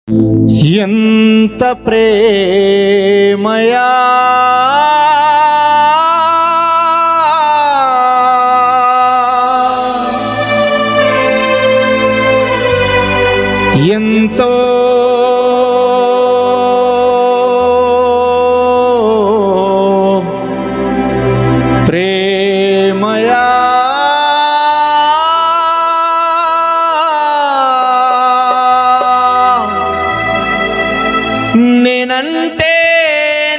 ఎంత ప్రేమయా ఎంతో ప్రేమయా నేనంటే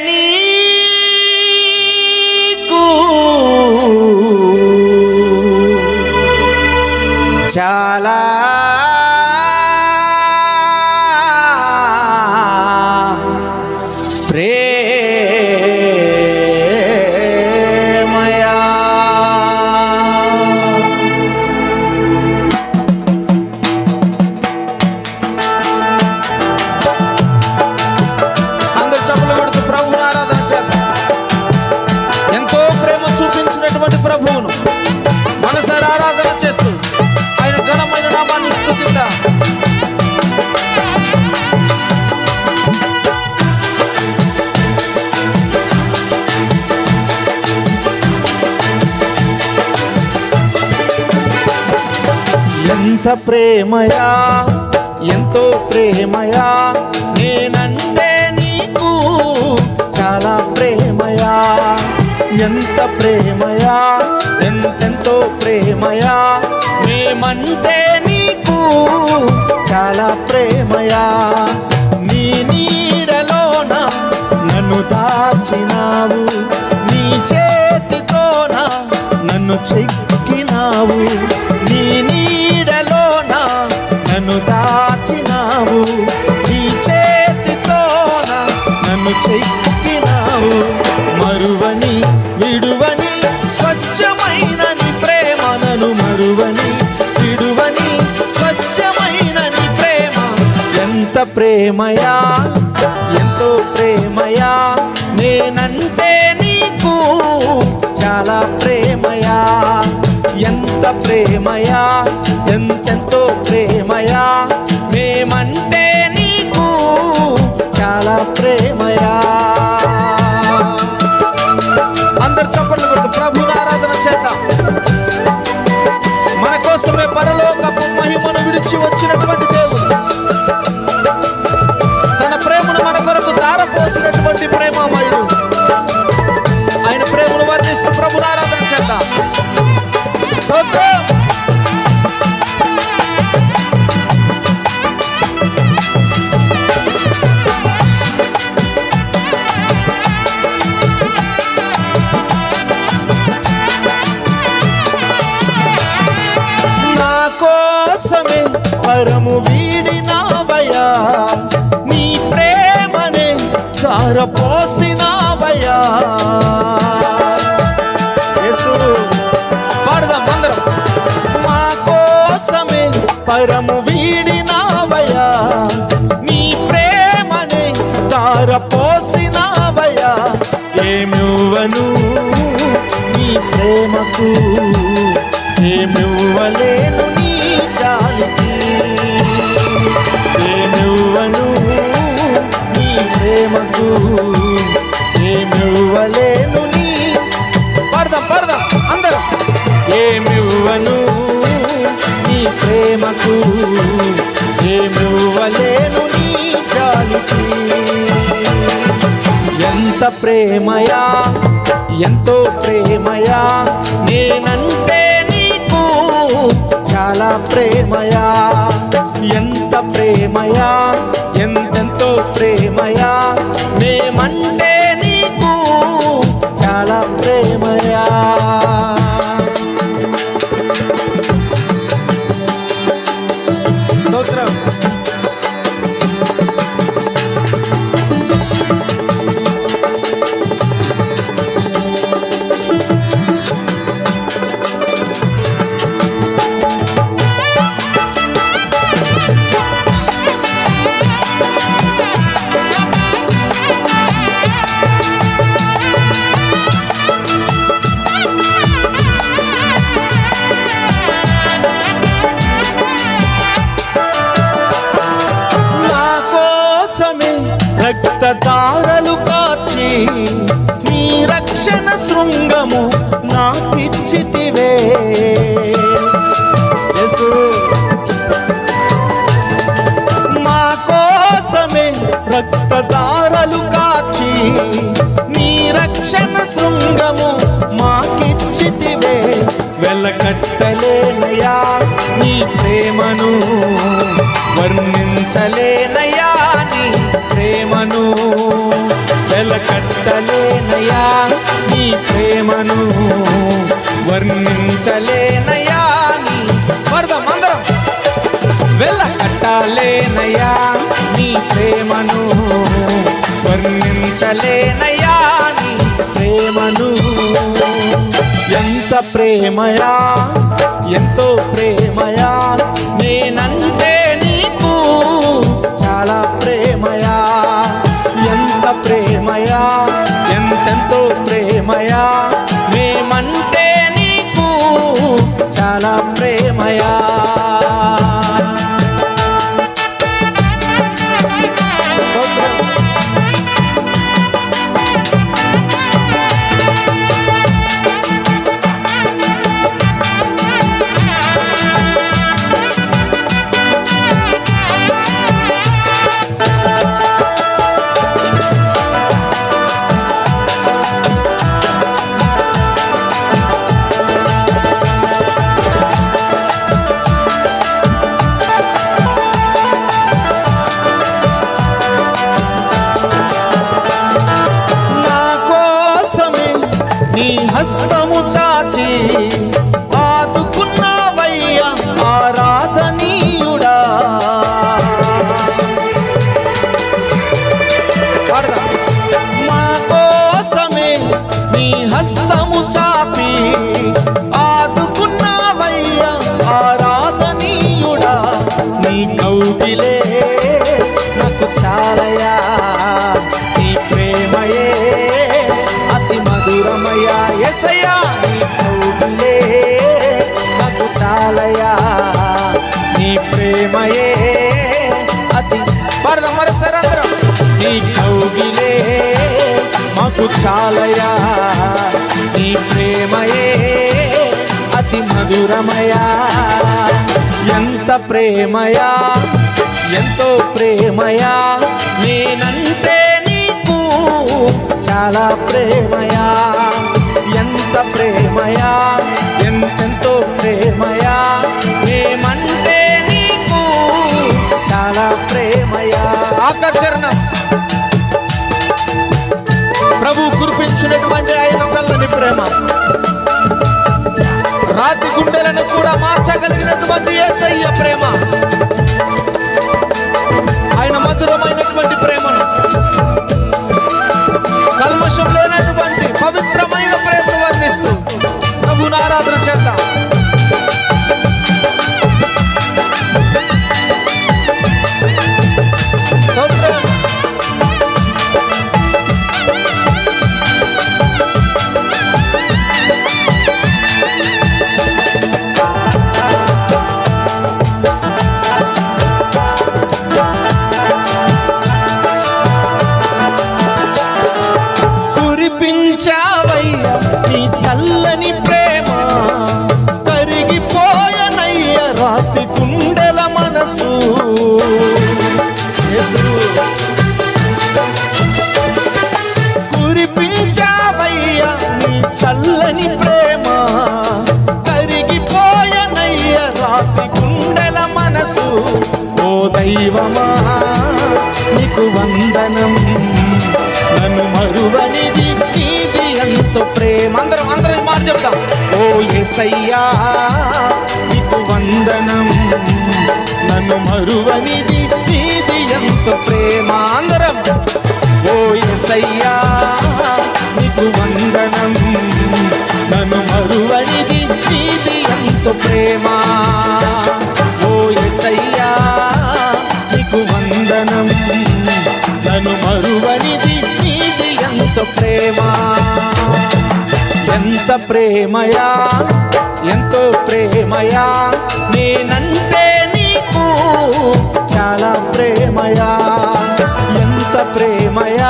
నీకు చాలా ప్రేమయా. అందరు చప్పట్లు కొడుతూ ప్రభువును ఆరాధన చేద్దాం. ఎంతో ప్రేమ చూపించినటువంటి ప్రభువును మనసారా ఆరాధన చేస్తూ ఆయన ఘనమైన నామాన్ని స్తుతిద్దాం. ఎంత ప్రేమయా, ఎంతో ప్రేమయా, నేనంటే నీకు చాలా ప్రేమయా. ఎంత ప్రేమయా, ఎంతెంతో ప్రేమయా, మేమంటే నీకు చాలా ప్రేమయా. నీ నీడలోన నన్ను దాచినావు, నీ చేతితోన నన్ను చెక్కినావు. నీ నీడలోన నన్ను దాచినావు, నీ చేతితోన నన్ను చెక్కినావు. మరువని విడువని స్వచ్ఛమైన నీ ప్రేమ, నన్ను మరువని విడువని స్వచ్ఛమైన నీ ప్రేమ. ఎంత ప్రేమయా, ఎంతో ప్రేమయా, నేనంటే నీకు చాలా ప్రేమయా. ఎంత ప్రేమయా, ఎంతెంతో ప్రేమయా, మేమంటే నీకు చాలా ప్రేమయా. అందరు చప్పట్లు కొడుతూ ప్రభువుని ఆరాధన చేద్దాం. మన కోసమే పరలోకపు మహిమను విడిచి వచ్చినటువంటి దేవుడు, తన ప్రేమను మన కొరకు ధారపోసినటువంటి ప్రేమమయుడు. ఆయన ప్రేమను వర్ణిస్తూ ప్రభువుని ఆరాధన చేద్దాం. నా కోసమే పరము వీడినావయ్యా, నీ ప్రేమనే ధారపోసినావయ్యా. యేసు పాడదాం అందరం. మా కోసమే పరము వీడినావయ్యా, నీ ప్రేమనే ధారపోసినావయ్యా. ఏమివ్వను నీ ప్రేమకు, ఏమివ్వలేను నీ జాలికి. ఏమివ్వను నీ ప్రేమకు, ఏమివ్వలేను నీ పడదాం అందరం. ఏమివ్వను నీ ప్రేమకు, ఏమివ్వలేను నీ జాలికి. ఎంత ప్రేమయా, ఎంతో ప్రేమయా, నేనంటే నీకు చాలా ప్రేమయా. ఎంత ప్రేమయా, ఎంతెంతో ప్రేమయా, మేమంటే నీకు చాలా ప్రేమయా. స్తోత్రం. రక్తధారలు కార్చి నీ రక్షణ శృంగము నాకిచ్చితివే. యేసు మా కోసమే రక్తధారలు కార్చి నీ రక్షణ శృంగము మాకిచ్చితివే. వెలకట్టలేనయా నీ ప్రేమను, వర్ణించలేనయా నీ ప్రేమను. వెలకట్టలేనయా నీ ప్రేమను, వర్ణించలేనయా నీ అందరం వెలకట్టలేనయా నీ ప్రేమను, వర్ణించలేనయా నీ ప్రేమను. ఎంత ప్రేమయా, ఎంతో ప్రేమయా, నేనంటే నీకు చాలా ప్రేమయా. ఎంత ప్రేమయా, ఎంతెంతో ప్రేమయా, మేమంటే నీకు చాలా ప్రేమయా. నీ హస్తము చాచి ఆదుకున్నావయ్యా ఆరాధనీయుడా. మా కోసమే నీ హస్తము చాపి ఆదుకున్నావయ్యా ఆరాధనీయుడా. నీ కౌగిలే నాకు చాలయా, నీ ప్రేమయే అతి మధురమయా. యేసయ్యా నీ కౌగిలే నాకు చాలయా, నీ ప్రేమయే అతి పాడదాం మరొకసారి అందరం. నీ కౌగిలే మాకు చాలయా, నీ ప్రేమయే అతి మధురమయా. ఎంత ప్రేమయా, ఎంతో ప్రేమయా, నేనంటే నీకు చాలా ప్రేమయా. ఎంత ప్రేమయా, ఎంతెంతో ప్రేమయా, మేమంటే నీకు చాలా ప్రేమయా. ఆకర్షణ ప్రభు కురిపించినటువంటి ఆయన చల్లని ప్రేమ, రాతి గుండెలను కూడా మార్చగలిగినటువంటి యేసయ్య ప్రేమ, ఆయన మధురమైనటువంటి ప్రేమను, కల్మషం లేనటువంటి పవిత్రమైన ప్రేమను వర్ణిస్తూ ప్రభువును ఆరాధన చేద్దాం. కురిపించావయ్యా నీ చల్లని ప్రేమ, కరిగిపోయనయ్య రాతి గుండెల మనసు. కురిపించావయ్యా నీ చల్లని ప్రేమ, కరిగిపోయనయ్య రాతి గుండెల మనసు. ఓ దైవమా నీకు వందనం, నన్ను మరువనిది నీది ఎంతో ప్రేమ. అందరం మాట చెప్తాం. ఓ యేసయ్యా నీకు వందనం, నన్ను మరువనిది నీది ఎంతో ప్రేమ. అందరం ఓ యేసయ్యా నీకు వందనం, నన్ను మరువనిది నీది ఎంతో ప్రేమ. ఓ యేసయ్యా నీకు వందనం, నన్ను మరువనిది నీది ఎంతో ప్రేమ. ఎంత ప్రేమయా, ఎంతో ప్రేమయా, నేనంటే నీకు చాలా ప్రేమయా. ఎంత ప్రేమయా,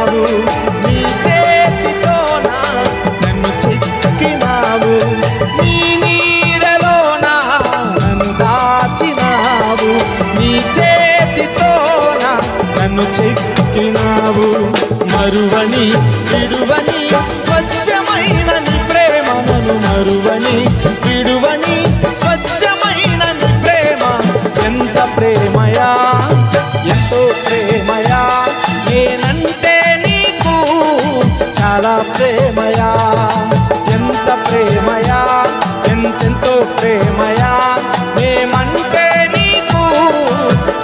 చెక్కినావు, నీ చేతితోన నన్ను చెక్కినావు, నీ నీడలోన నన్ను దాచినావు, నీ చేతితోన నన్ను చెక్కినావు. మరువని విడువని స్వచ్ఛమైన నీ ప్రేమ, నన్ను మరువని విడువని స్వచ్ఛమైన నీ ప్రేమ. ఎంత ప్రేమయా, ఎంతో ప్రేమయా, నేనంటే నీకు చాలా ప్రేమయా. ఎంత ప్రేమయా, ఎంతెంతో ప్రేమయా, మేమంటే నీకు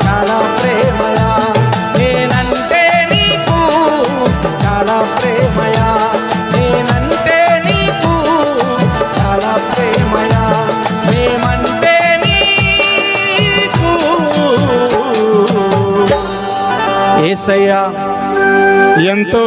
చాలా ప్రేమయా. నేనంటే నీకు చాలా ప్రేమయా, నేనంటే నీకు చాలా ప్రేమయా, మేమంటే నీకు. యేసయ్యా ఎంతో